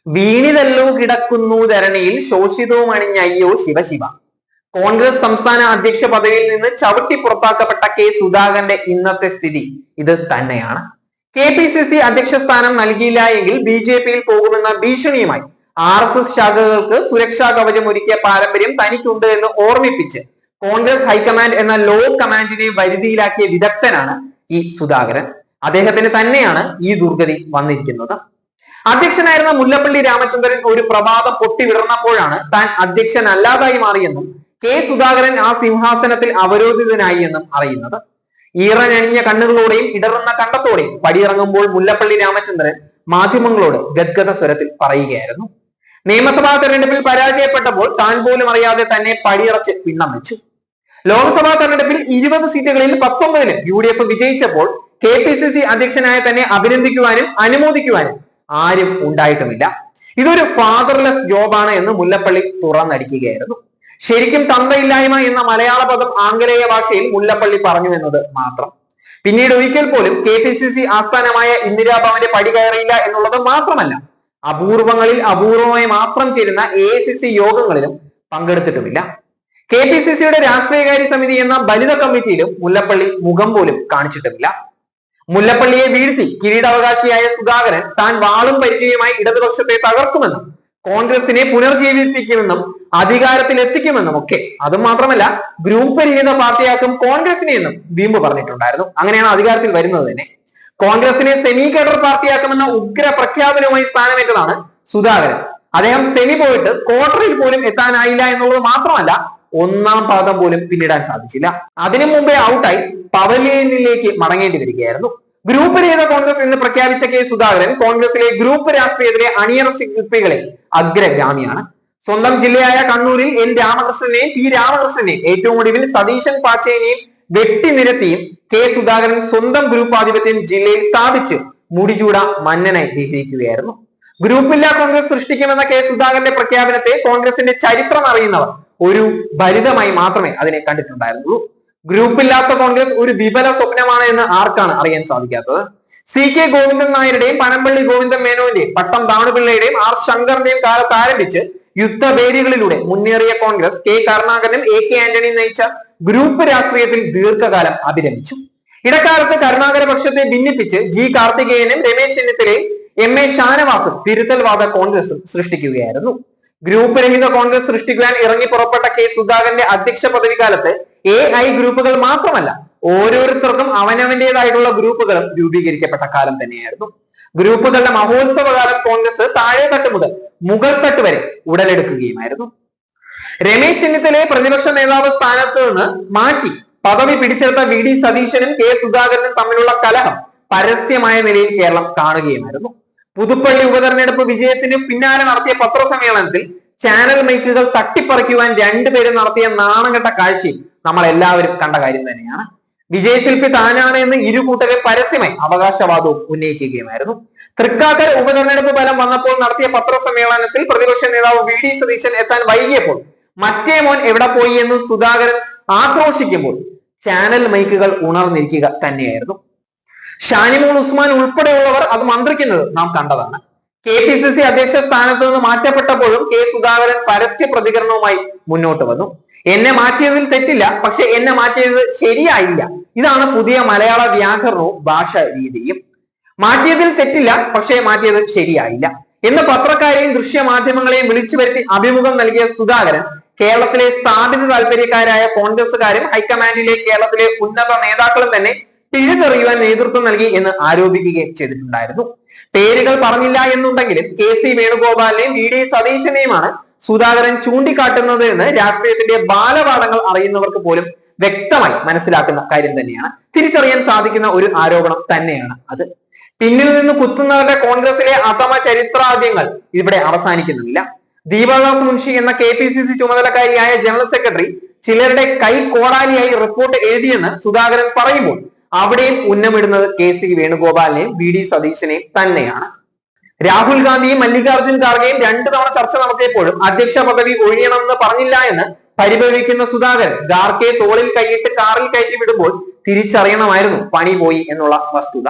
വീണിതല്ലോ കിടക്കുന്നു ധരണിയിൽ ശോഷിതവും അണിഞ്ഞയ്യോ ശിവശിവ. കോൺഗ്രസ് സംസ്ഥാന അധ്യക്ഷ പദവിയിൽ നിന്ന് ചവിട്ടി പുറത്താക്കപ്പെട്ട കെ സുധാകരന്റെ ഇന്നത്തെ സ്ഥിതി ഇത് തന്നെയാണ്. KPCC അധ്യക്ഷ സ്ഥാനം നൽകിയില്ല എങ്കിൽ BJP-യിൽ പോകുമെന്ന ഭീഷണിയുമായി RSS ശാഖകൾക്ക് സുരക്ഷാ കവചം ഒരുക്കിയ പാരമ്പര്യം തനിക്കുണ്ട് എന്ന് ഓർമ്മിപ്പിച്ച് കോൺഗ്രസ് ഹൈക്കമാൻഡ് എന്ന ലോ കമാൻഡിനെ വരുതിയിലാക്കിയ വിദഗ്ധനാണ് ഈ സുധാകരൻ. അദ്ദേഹത്തിന് തന്നെയാണ് ഈ ദുർഗതി വന്നിരിക്കുന്നത്. അധ്യക്ഷനായിരുന്ന മുല്ലപ്പള്ളി രാമചന്ദ്രൻ ഒരു പ്രഭാതം പൊട്ടിവിടർന്നപ്പോഴാണ് താൻ അധ്യക്ഷനല്ലാതായി മാറിയെന്നും കെ സുധാകരൻ ആ സിംഹാസനത്തിൽ അവരോധിതനായി എന്നും അറിയുന്നത്. ഈറനണിഞ്ഞ കണ്ണുകളോടെയും ഇടറുന്ന കണ്ടത്തോടെയും പടിയിറങ്ങുമ്പോൾ മുല്ലപ്പള്ളി രാമചന്ദ്രൻ മാധ്യമങ്ങളോട് ഗദ്ഗത സ്വരത്തിൽ പറയുകയായിരുന്നു. നിയമസഭാ തെരഞ്ഞെടുപ്പിൽ പരാജയപ്പെട്ടപ്പോൾ താൻ പോലും അറിയാതെ തന്നെ പടിയിറച്ച് പിണ്ണം വെച്ചു. ലോക്സഭാ തെരഞ്ഞെടുപ്പിൽ 20 സീറ്റുകളിൽ 19-ലും UDF വിജയിച്ചപ്പോൾ KPCC അധ്യക്ഷനായ തന്നെ അഭിനന്ദിക്കുവാനും അനുമോദിക്കുവാനും ആരും ഉണ്ടായിട്ടുമില്ല. ഇതൊരു ഫാദർലെസ് ജോബാണ് എന്ന് മുല്ലപ്പള്ളി തുറന്നടിക്കുകയായിരുന്നു. ശരിക്കും തന്തയില്ലായ്മ എന്ന മലയാള പദം ആംഗലേയ ഭാഷയിൽ മുല്ലപ്പള്ളി പറഞ്ഞു എന്നത് മാത്രം. പിന്നീട് ഒരിക്കൽ പോലും KPCC ആസ്ഥാനമായ ഇന്ദിരാഭവന്റെ പടി കയറിയില്ല എന്നുള്ളത് മാത്രമല്ല, അപൂർവങ്ങളിൽ അപൂർവമായി മാത്രം ചേരുന്ന AICC യോഗങ്ങളിലും പങ്കെടുത്തിട്ടുമില്ല. KPCCയുടെ രാഷ്ട്രീയകാര്യ സമിതി എന്ന ബലിത കമ്മിറ്റിയിലും മുല്ലപ്പള്ളി മുഖം പോലും കാണിച്ചിട്ടുമില്ല. മുല്ലപ്പള്ളിയെ വീഴ്ത്തി കിരീടാവകാശിയായ സുധാകരൻ താൻ വാളും പരിചയമായി ഇടതുപക്ഷത്തെ തകർക്കുമെന്നും കോൺഗ്രസിനെ പുനർജീവിപ്പിക്കുമെന്നും അധികാരത്തിൽ എത്തിക്കുമെന്നും ഒക്കെ, അതും മാത്രമല്ല ഗ്രൂപ്പ് രഹിത പാർട്ടിയാക്കും കോൺഗ്രസിനെ എന്നും വീമ്പ് പറഞ്ഞിട്ടുണ്ടായിരുന്നു. അങ്ങനെയാണ് അധികാരത്തിൽ വരുന്നത് തന്നെ. കോൺഗ്രസിനെ സെമി കേഡർ പാർട്ടിയാക്കുമെന്ന ഉഗ്ര പ്രഖ്യാപനവുമായി സ്ഥാനമേറ്റതാണ് സുധാകരൻ. അദ്ദേഹം സെമി പോയിട്ട് ക്വാർട്ടറിൽ പോലും എത്താനായില്ല എന്നുള്ളത് മാത്രമല്ല, 1-ാം പാദം പോലും പിന്നിടാൻ സാധിച്ചില്ല. അതിനു മുമ്പേ ഔട്ടായി പവലിയനിലേക്ക് മടങ്ങേണ്ടി വരികയായിരുന്നു. ഗ്രൂപ്പ് രഹിത കോൺഗ്രസ് എന്ന് പ്രഖ്യാപിച്ച കെ സുധാകരൻ കോൺഗ്രസിലെ ഗ്രൂപ്പ് രാഷ്ട്രീയത്തിലെ അണിയറ ശില്പികളിൽ അഗ്രഗാമിയാണ്. സ്വന്തം ജില്ലയായ കണ്ണൂരിൽ N രാമകൃഷ്ണനെയും P രാമകൃഷ്ണനെയും ഏറ്റവും ഒടുവിൽ സതീശൻ പാച്ചേനെയും വെട്ടിനിരത്തിയും കെ സുധാകരൻ സ്വന്തം ഗ്രൂപ്പ് ആധിപത്യം ജില്ലയിൽ സ്ഥാപിച്ച് മുടിചൂട മന്നനായി വിഹരിക്കുകയായിരുന്നു. ഗ്രൂപ്പില്ലാ കോൺഗ്രസ് സൃഷ്ടിക്കുമെന്ന കെ സുധാകരന്റെ പ്രഖ്യാപനത്തെ കോൺഗ്രസിന്റെ ചരിത്രം അറിയുന്നവർ ഒരു ഫലിതമായി മാത്രമേ അതിനെ കണ്ടിട്ടുണ്ടായിരുന്നുള്ളൂ. ഗ്രൂപ്പില്ലാത്ത കോൺഗ്രസ് ഒരു വിഫല സ്വപ്നമാണ് എന്ന് ആർക്കാണ് അറിയാൻ സാധിക്കാത്തത്? CK ഗോവിന്ദൻ നായരുടെയും പനമ്പള്ളി ഗോവിന്ദൻ മേനോന്റെയും പട്ടം ദാണുപിള്ളയുടെയും R ശങ്കറിന്റെയും കാലത്ത് ആരംഭിച്ച് യുദ്ധവേദികളിലൂടെ മുന്നേറിയ കോൺഗ്രസ് K കരുണാകരനും AK ആന്റണിയും നയിച്ച ഗ്രൂപ്പ് രാഷ്ട്രീയത്തിൽ ദീർഘകാലം അഭിരമിച്ചു. ഇടക്കാലത്ത് കരുണാകര പക്ഷത്തെ ഭിന്നിപ്പിച്ച് G കാർത്തികേയനും രമേശ് ചെന്നിത്തലയും MA ഷാനവാസും തിരുത്തൽവാദ കോൺഗ്രസും സൃഷ്ടിക്കുകയായിരുന്നു. ഗ്രൂപ്പ് രഹിത കോൺഗ്രസ് സൃഷ്ടിക്കുവാൻ ഇറങ്ങി പുറപ്പെട്ട കെ സുധാകരന്റെ അധ്യക്ഷ പദവി കാലത്ത് AI ഗ്രൂപ്പുകൾ മാത്രമല്ല, ഓരോരുത്തർക്കും അവനവന്റേതായിട്ടുള്ള ഗ്രൂപ്പുകളും രൂപീകരിക്കപ്പെട്ട കാലം തന്നെയായിരുന്നു. ഗ്രൂപ്പുകളുടെ മഹോത്സവകാലം കോൺഗ്രസ് താഴെത്തട്ട് മുതൽ മുകൾ തട്ട് വരെ ഉടലെടുക്കുകയുമായിരുന്നു. രമേശ് ചെന്നിത്തലയെ പ്രതിപക്ഷ നേതാവ് സ്ഥാനത്ത് നിന്ന് മാറ്റി പദവി പിടിച്ചെടുത്ത VD സതീശനും കെ സുധാകരനും തമ്മിലുള്ള കലഹം പരസ്യമായ നിലയിൽ കേരളം കാണുകയുമായിരുന്നു. പുതുപ്പള്ളി ഉപതെരഞ്ഞെടുപ്പ് വിജയത്തിന് പിന്നാലെ നടത്തിയ പത്രസമ്മേളനത്തിൽ ചാനൽ മൈക്കുകൾ തട്ടിപ്പറിക്കുവാൻ രണ്ടുപേരും നടത്തിയ നാണംകെട്ട കാഴ്ചയും നമ്മൾ എല്ലാവരും കണ്ട കാര്യം തന്നെയാണ്. വിജയശില്പി താനാണ് എന്ന് ഇരു കൂട്ടരെ പരസ്യമായി അവകാശവാദവും ഉന്നയിക്കുകയുമായിരുന്നു. തൃക്കാക്കര ഉപതെരഞ്ഞെടുപ്പ് ഫലം വന്നപ്പോൾ നടത്തിയ പത്രസമ്മേളനത്തിൽ പ്രതിപക്ഷ നേതാവ് VD സതീശൻ എത്താൻ വൈകിയപ്പോൾ മറ്റേ മോൻ എവിടെ പോയി എന്ന് സുധാകരൻ ആക്രോശിക്കുമ്പോൾ ചാനൽ മൈക്കുകൾ ഉണർന്നിരിക്കുക തന്നെയായിരുന്നു. ഷാനിമോൾ ഉസ്മാൻ ഉൾപ്പെടെയുള്ളവർ അത് മന്ത്രിക്കുന്നത് നാം കണ്ടതാണ്. KPCC അധ്യക്ഷ സ്ഥാനത്ത് നിന്ന് മാറ്റപ്പെട്ടപ്പോഴും കെ സുധാകരൻ പരസ്യ പ്രതികരണവുമായി മുന്നോട്ട് വന്നു. എന്നെ മാറ്റിയതിൽ തെറ്റില്ല, പക്ഷെ എന്നെ മാറ്റിയത് ശരിയായില്ല. ഇതാണ് പുതിയ മലയാള വ്യാകരണവും ഭാഷ രീതിയും. മാറ്റിയതിൽ തെറ്റില്ല, പക്ഷെ മാറ്റിയത് ശരിയായില്ല എന്ന് പത്രക്കാരെയും ദൃശ്യമാധ്യമങ്ങളെയും വിളിച്ചു വരുത്തി അഭിമുഖം നൽകിയ സുധാകരൻ കേരളത്തിലെ സ്ഥാപിത താല്പര്യക്കാരായ കോൺഗ്രസുകാരും ഹൈക്കമാൻഡിലെ കേരളത്തിലെ ഉന്നത നേതാക്കളും തന്നെ പിഴുതെറിയുവാൻ നേതൃത്വം നൽകി എന്ന് ആരോപിക്കുകയും ചെയ്തിട്ടുണ്ടായിരുന്നു. പേരുകൾ പറഞ്ഞില്ല എന്നുണ്ടെങ്കിലും KC വേണുഗോപാലിനെയും VD സതീശനെയുമാണ് സുധാകരൻ ചൂണ്ടിക്കാട്ടുന്നത് എന്ന് രാഷ്ട്രീയത്തിന്റെ ബാലപാഠങ്ങൾ അറിയുന്നവർക്ക് പോലും വ്യക്തമായി മനസ്സിലാക്കുന്ന കാര്യം തന്നെയാണ്. തിരിച്ചറിയാൻ സാധിക്കുന്ന ഒരു ആരോപണം തന്നെയാണ് അത്. പിന്നിൽ നിന്ന് കുത്തുന്നവരുടെ കോൺഗ്രസിലെ അധമ ചരിത്രാദ്യങ്ങൾ ഇവിടെ അവസാനിക്കുന്നില്ല. ദീപാദാസ് മുൻഷി എന്ന KPCC ചുമതലക്കാരിയായ ജനറൽ സെക്രട്ടറി ചിലരുടെ കൈ കോടാലിയായി റിപ്പോർട്ട് എഴുതിയെന്ന് സുധാകരൻ പറയുമ്പോൾ അവിടെയും ഉന്നമിടുന്നത് KC വേണുഗോപാലിനെയും VD സതീശനെയും തന്നെയാണ്. രാഹുൽ ഗാന്ധിയും മല്ലികാർജുൻ ഖാർഗെയും 2 തവണ ചർച്ച നടത്തിയപ്പോഴും അധ്യക്ഷ പദവി ഒഴിയണമെന്ന് പറഞ്ഞില്ല എന്ന് പരിഭവിക്കുന്ന സുധാകരൻ ഖാർഗെ തോളിൽ കൈയിട്ട് കാറിൽ കയറ്റി വിടുമ്പോൾ തിരിച്ചറിയണമായിരുന്നു പണി പോയി എന്നുള്ള വസ്തുത.